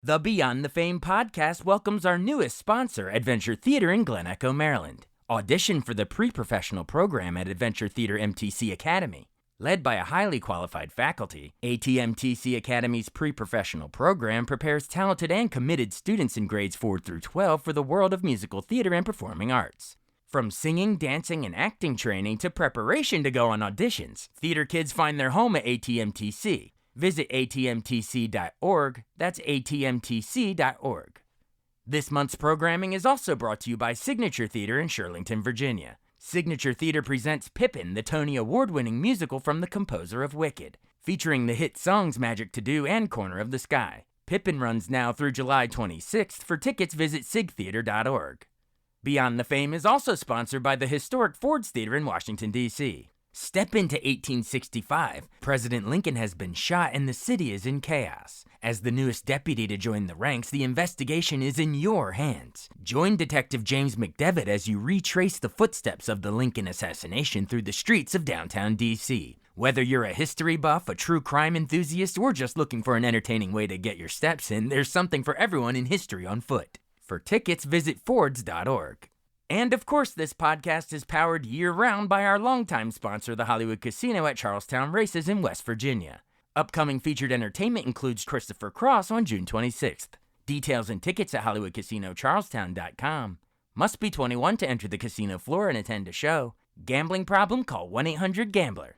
The Beyond the Fame podcast welcomes our newest sponsor, Adventure Theater in Glen Echo, Maryland. Audition for the pre-professional program at Adventure Theater MTC Academy. Led by a highly qualified faculty, ATMTC Academy's pre-professional program prepares talented and committed students in grades 4 through 12 for the world of musical theater and performing arts. From singing, dancing, and acting training to preparation to go on auditions, theater kids find their home at ATMTC. Visit atmtc.org, that's atmtc.org. This month's programming is also brought to you by Signature Theater in Shirlington, Virginia. Signature Theater presents Pippin, the Tony Award-winning musical from the composer of Wicked, featuring the hit songs Magic to Do and Corner of the Sky. Pippin runs now through July 26th. For tickets, visit sigtheater.org. Beyond the Fame is also sponsored by the historic Ford's Theater in Washington, D.C. Step into 1865. President Lincoln has been shot and the city is in chaos. As the newest deputy to join the ranks, the investigation is in your hands. Join Detective James McDevitt as you retrace the footsteps of the Lincoln assassination through the streets of downtown D.C. Whether you're a history buff, a true crime enthusiast, or just looking for an entertaining way to get your steps in, there's something for everyone in history on foot. For tickets, visit Fords.org. And of course, this podcast is powered year-round by our longtime sponsor, the Hollywood Casino at Charlestown Races in West Virginia. Upcoming featured entertainment includes Christopher Cross on June 26th. Details and tickets at HollywoodCasinoCharlestown.com. Must be 21 to enter the casino floor and attend a show. Gambling problem? Call 1-800-GAMBLER.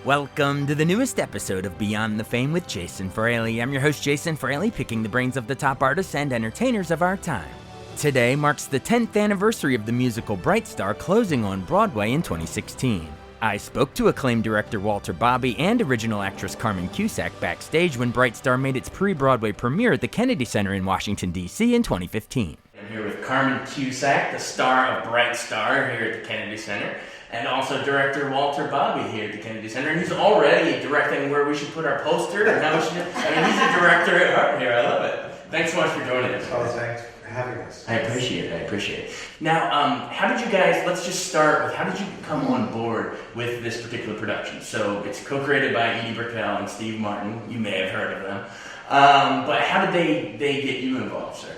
Welcome to the newest episode of Beyond the Fame with Jason Fraley. I'm your host, Jason Fraley, picking the brains of the top artists and entertainers of our time. Today marks the 10th anniversary of the musical Bright Star closing on Broadway in 2016. I spoke to acclaimed director Walter Bobbie and original actress Carmen Cusack backstage when Bright Star made its pre-Broadway premiere at the Kennedy Center in Washington, D.C. in 2015. I'm here with Carmen Cusack, the star of Bright Star here at the Kennedy Center, and also director Walter Bobbie here at the Kennedy Center, and he's already directing where we should put our poster and how we should. I mean, he's a director at heart here. I love it. Thanks so much for joining us. Oh, thanks for having us. I appreciate it. Now, how did you guys? Let's just start with how did you come on board with this particular production? So it's co-created by Edie Brickell and Steve Martin. You may have heard of them, but how did they get you involved, sir?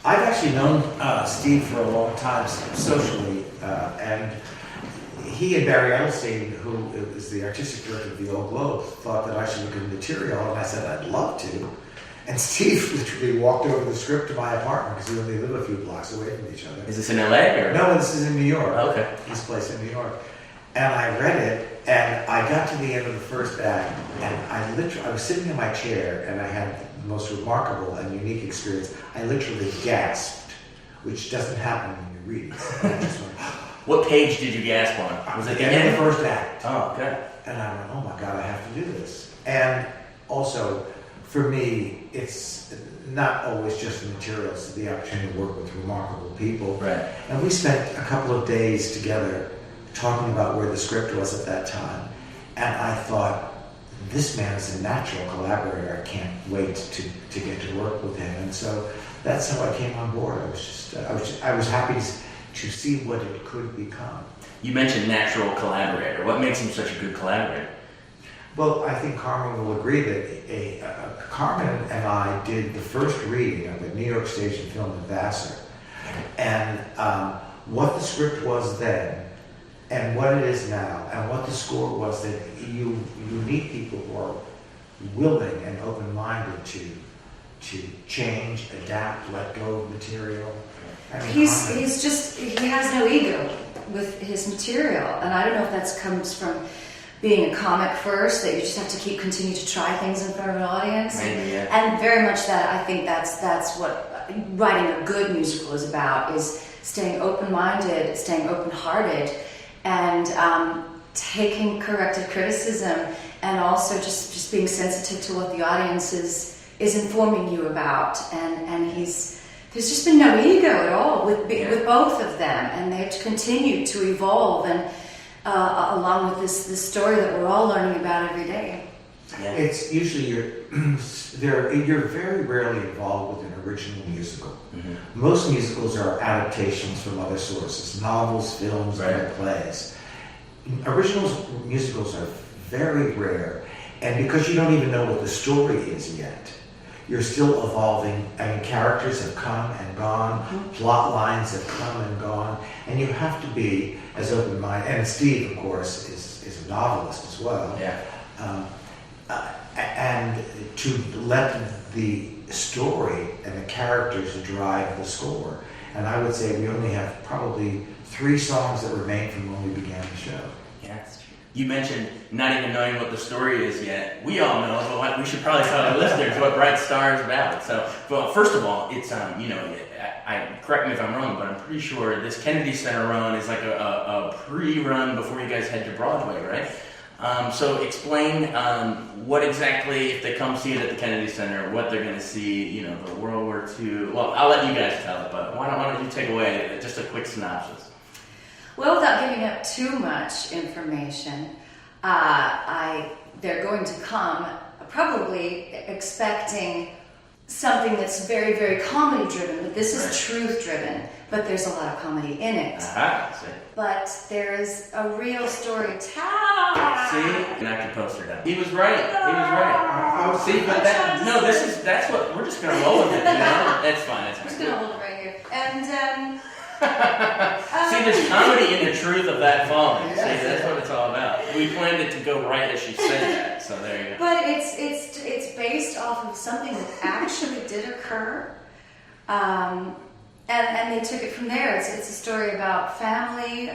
I've actually known Steve for a long time socially, and he and Barry Edelstein, who is the artistic director of the Old Globe, thought that I should look at the material, and I said I'd love to. And Steve literally walked over the script to my apartment because we only live a few blocks away from each other. Is this in LA or? No, this is in New York. Oh, okay. His place in New York. And I read it, and I got to the end of the first act, and I was sitting in my chair, and I had the most remarkable and unique experience. I literally gasped, which doesn't happen when you read it. And I just went, what page did you gasp on? Was it the end of the first act? Oh, okay. And I went, oh my God, I have to do this. And also, for me, it's not always just the materials, it's the opportunity to work with remarkable people. Right. And we spent a couple of days together talking about where the script was at that time. And I thought, this man is a natural collaborator. I can't wait to get to work with him. And so that's how I came on board. I was happy to see what it could become. You mentioned natural collaborator. What makes him such a good collaborator? Well, I think Carmen will agree that Carmen and I did the first reading of a New York Stage and Film in Vassar. And what the script was then, and what it is now, and what the score was, that you need people who are willing and open-minded to change, adapt, let go of material. I mean, he has no ego with his material, and I don't know if that comes from being a comic first, that you just have to continue to try things in front of an audience. Maybe, yeah. And very much that, I think that's what writing a good musical is about, is staying open-minded, staying open-hearted, and taking corrective criticism, and also just being sensitive to what the audience is informing you about. And there's just been no ego at all with both of them, and they've continued to evolve. And along with this story that we're all learning about every day. Yeah. It's usually you're very rarely involved with an original musical. Mm-hmm. Most musicals are adaptations from other sources, novels, films, and plays. Original musicals are very rare, and because you don't even know what the story is yet, you're still evolving. I mean, characters have come and gone, mm-hmm. plot lines have come and gone, and you have to be as open-minded. And Steve, of course, is a novelist as well. Yeah. And to let the story and the characters drive the score. And I would say we only have probably 3 songs that remain from when we began the show. Yeah, that's true. You mentioned not even knowing what the story is yet. We all know, but we should probably tell our listeners what Bright Star is about. So, well, first of all, it's correct me if I'm wrong, but I'm pretty sure this Kennedy Center run is like a pre-run before you guys head to Broadway, right? So explain what exactly, if they come see it at the Kennedy Center, what they're going to see, the World War II. Well, I'll let you guys tell it, but why don't you take away just a quick synopsis? Well, without giving up too much information, they're going to come probably expecting something that's very, very comedy-driven, but this is truth-driven, but there's a lot of comedy in it. But there is a real story. See? Knock your poster down. He was right. See, but that's what, we're just going to roll with it, That's fine. I'm just going to hold it right here. And, see, there's comedy in the truth of that falling. See, that's what it's all about. We planned it to go right as she said that, so there you go. But it's based off of something that actually did occur, and they took it from there. It's a story about family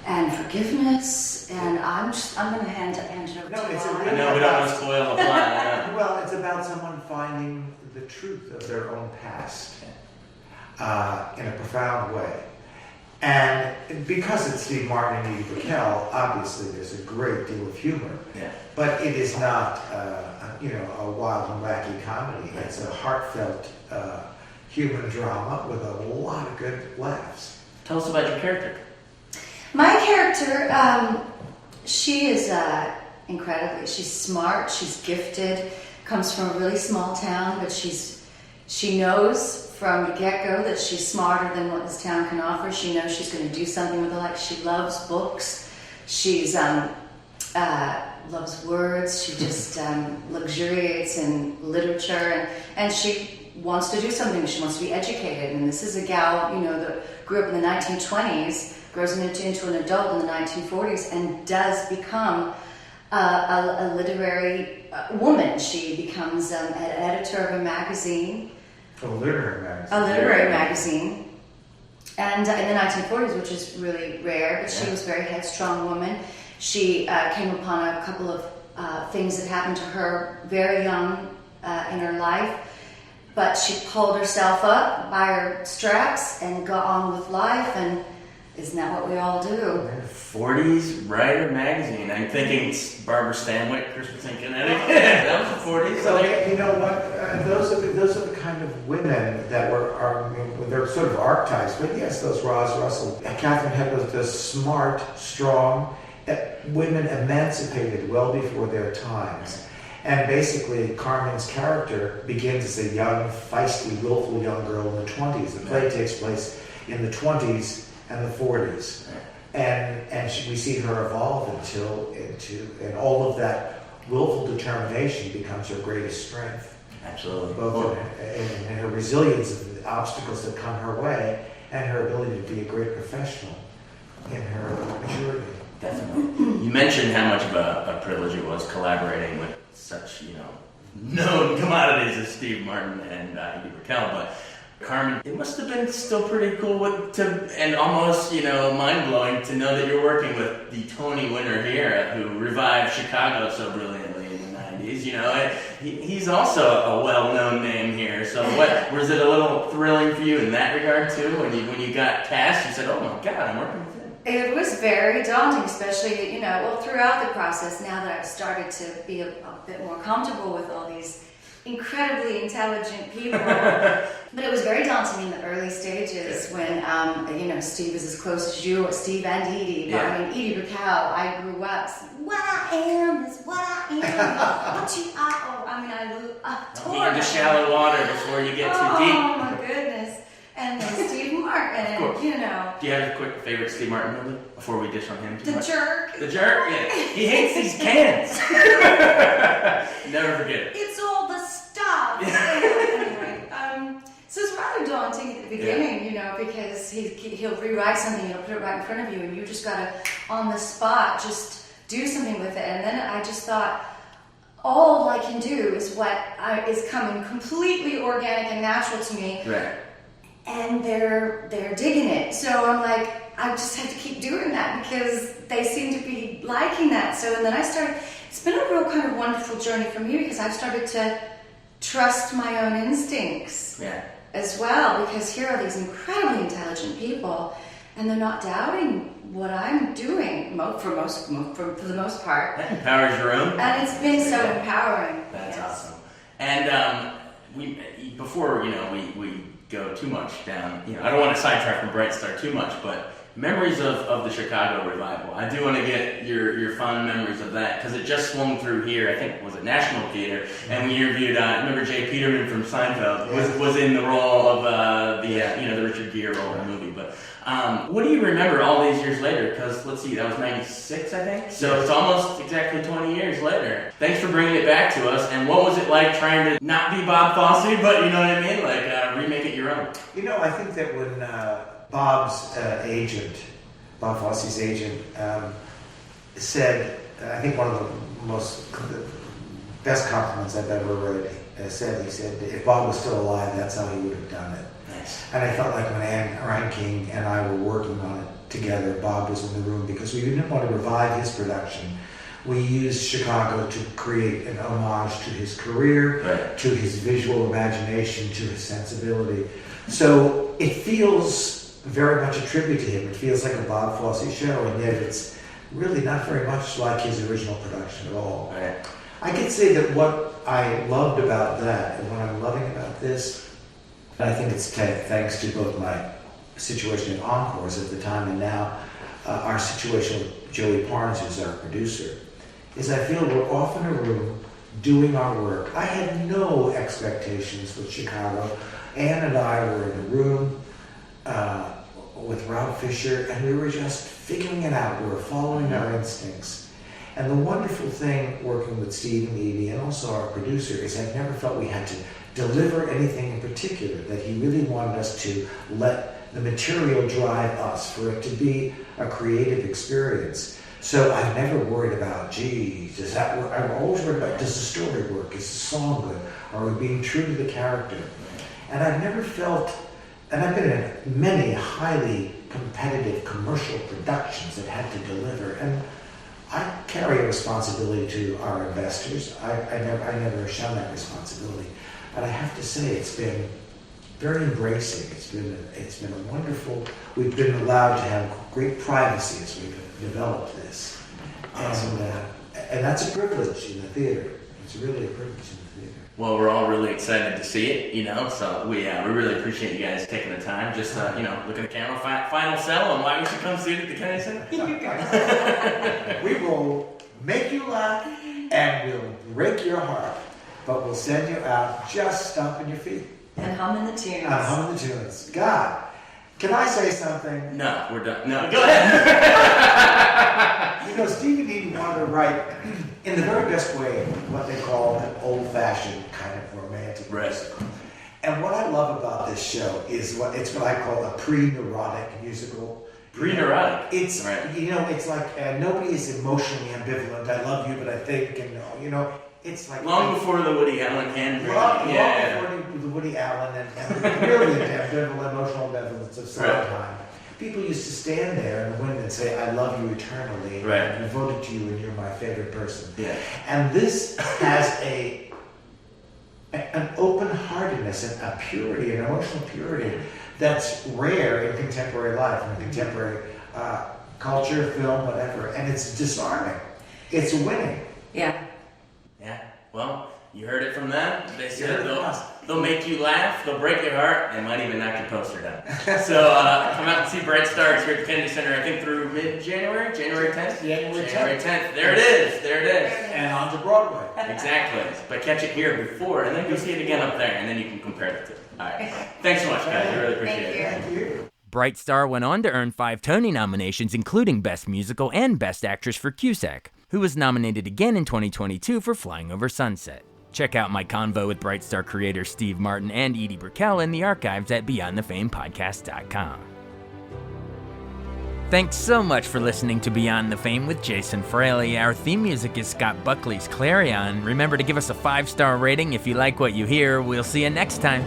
and forgiveness, and I'm going to hand it over to you. I know we don't want to spoil the plot. Well, it's about someone finding the truth of their own past. In a profound way. And because it's Steve Martin and Edie Brickell, obviously there's a great deal of humor. Yeah. But it is not, a wild and wacky comedy. It's a heartfelt human drama with a lot of good laughs. Tell us about your character. My character, she is incredibly, she's smart, she's gifted, comes from a really small town, but she knows from the get-go that she's smarter than what this town can offer. She knows she's going to do something with her life. She loves books. She's loves words. She just luxuriates in literature, and she wants to do something. She wants to be educated. And this is a gal, that grew up in the 1920s, grows into an adult in the 1940s, and does become a literary woman. She becomes an editor of a magazine. A literary magazine. And in the 1940s, which is really rare, but she was a very headstrong woman. She came upon a couple of things that happened to her very young in her life, but she pulled herself up by her straps and got on with life, and isn't that what we all do? 40s writer magazine. I'm thinking Barbara Stanwyck, Christmas in Connecticut. That was the 40s. So you know what? Those are the kind of women that they're sort of archetypes. But yes, those Roz Russell, Catherine Hepburn, those smart, strong women, emancipated well before their times. And basically, Carmen's character begins as a young, feisty, willful young girl in the 20s. The play takes place in the 20s and the 40s, and we see her evolve and all of that willful determination becomes her greatest strength. Absolutely. Both in her resilience of the obstacles that come her way, and her ability to be a great professional in her maturity. Definitely. You mentioned how much of a privilege it was collaborating with such, known commodities as Steve Martin and Edie Brickell, but Carmen, it must have been still pretty cool and almost, mind-blowing to know that you're working with the Tony winner here who revived Chicago so brilliantly in the 90s. He's also a well-known name here. So was it a little thrilling for you in that regard too? When you got cast, you said, oh my God, I'm working with him. It was very daunting, especially, throughout the process, now that I've started to be a bit more comfortable with all these incredibly intelligent people. But it was very daunting in the early stages when, Steve is as close as you, Steve and Edie. But I mean, Edie Brickell, I grew up, what I am is what I am. What you are. Oh, I mean, I Get into shallow water before you get too deep. Oh, my goodness. And then Steve Martin, you know. Do you have a quick favorite Steve Martin movie before we dish on him too much? Jerk. The Jerk? Yeah. He hates these cans. Never forget it. It's all the stuff. Anyway, so it's rather daunting at the beginning, because he'll rewrite something, he'll put it right in front of you, and you just gotta, on the spot, just do something with it. And then I just thought, all I can do is what is coming completely organic and natural to me. Right. And they're digging it. So I'm like, I just have to keep doing that because they seem to be liking that. So, and then it's been a real kind of wonderful journey for me because I've started to trust my own instincts as well, because here are these incredibly intelligent people and they're not doubting what I'm doing for the most part. That empowers your own. And it's been so empowering. That's awesome. And before we go too much down, I don't want to sidetrack from Bright Star too much, but memories of the Chicago revival. I do want to get your fond memories of that because it just swung through here. I think was it National Theater, and we interviewed. Remember Jay Peterman from Seinfeld was in the role of the Richard Gere role in the movie. But what do you remember all these years later? Because let's see, that was '96, I think. So it's almost exactly 20 years later. Thanks for bringing it back to us. And what was it like trying to not be Bob Fosse, but you know what I mean, like remake it your own? I think that when Bob's agent, Bob Fosse's agent, said, I think one of the best compliments I've ever read, he said, if Bob was still alive, that's how he would have done it. Nice. And I felt like when Anne Reinking and I were working on it together, Bob was in the room because we didn't want to revive his production. We used Chicago to create an homage to his career, to his visual imagination, to his sensibility. So it feels very much a tribute to him. It feels like a Bob Fosse show, and yet it's really not very much like his original production at all. Right. I can say that what I loved about that and what I'm loving about this, and I think it's thanks to both my situation in Encores at the time and now our situation with Joey Parnes, who's our producer, is I feel we're off in a room doing our work. I had no expectations with Chicago. Anne and I were in a room with Rob Fisher, and we were just figuring it out. We were following our instincts. And the wonderful thing working with Steve and Edie, and also our producer, is I never felt we had to deliver anything in particular, that he really wanted us to let the material drive us, for it to be a creative experience. So I've never worried about, does that work? I'm always worried about, does the story work? Is the song good? Are we being true to the character? And I've never felt, and I've been in many highly competitive commercial productions that had to deliver, and I carry a responsibility to our investors. I never shun that responsibility. But I have to say, it's been very embracing. It's been a wonderful, we've been allowed to have great privacy as we've developed this. Awesome. And that's a privilege in the theater. It's really a privilege in the theater. Well, we're all really excited to see it, so we really appreciate you guys taking the time. Just, look at the camera, final sell, and why we should come see it at the Kennedy Center. We will make you laugh, and we'll break your heart, but we'll send you out just stomping your feet. And humming the tunes. And humming the tunes. God, can I say something? No, we're done. No, go ahead. Steve and Edie wanted to write, in the very best way, what they call an old-fashioned kind of romantic musical. And what I love about this show is what I call a pre-neurotic musical. Pre-neurotic? It's, it's like nobody is emotionally ambivalent. I love you, but I think, and it's like... Long before the Woody Allen hand. Long before the Woody Allen and the brilliant emotional ambivalence of Sondheim. People used to stand there in the wind and say, I love you eternally, and I'm devoted to you, and you're my favorite person. Yeah. And this has an open-heartedness and a purity, an emotional purity that's rare in contemporary life, in contemporary culture, film, whatever. And it's disarming. It's winning. Yeah. Yeah. Well, You heard it from them. They said from us. they'll make you laugh, they'll break your heart, and might even knock your poster down. So come out and see Bright Stars here at the Kennedy Center, I think through mid-January, January 10th? January 10th. There it is. And on to Broadway. Exactly. But catch it here before, and then go see it again up there, and then you can compare the two. All right. Thanks so much, guys. I really appreciate it. Thank you. Bright Star went on to earn 5 Tony nominations, including Best Musical and Best Actress for Cusack, who was nominated again in 2022 for Flying Over Sunset. Check out my convo with Bright Star creator Steve Martin and Edie Brickell in the archives at BeyondTheFamePodcast.com. Thanks so much for listening to Beyond the Fame with Jason Fraley. Our theme music is Scott Buckley's Clarion. Remember to give us a 5-star rating if you like what you hear. We'll see you next time.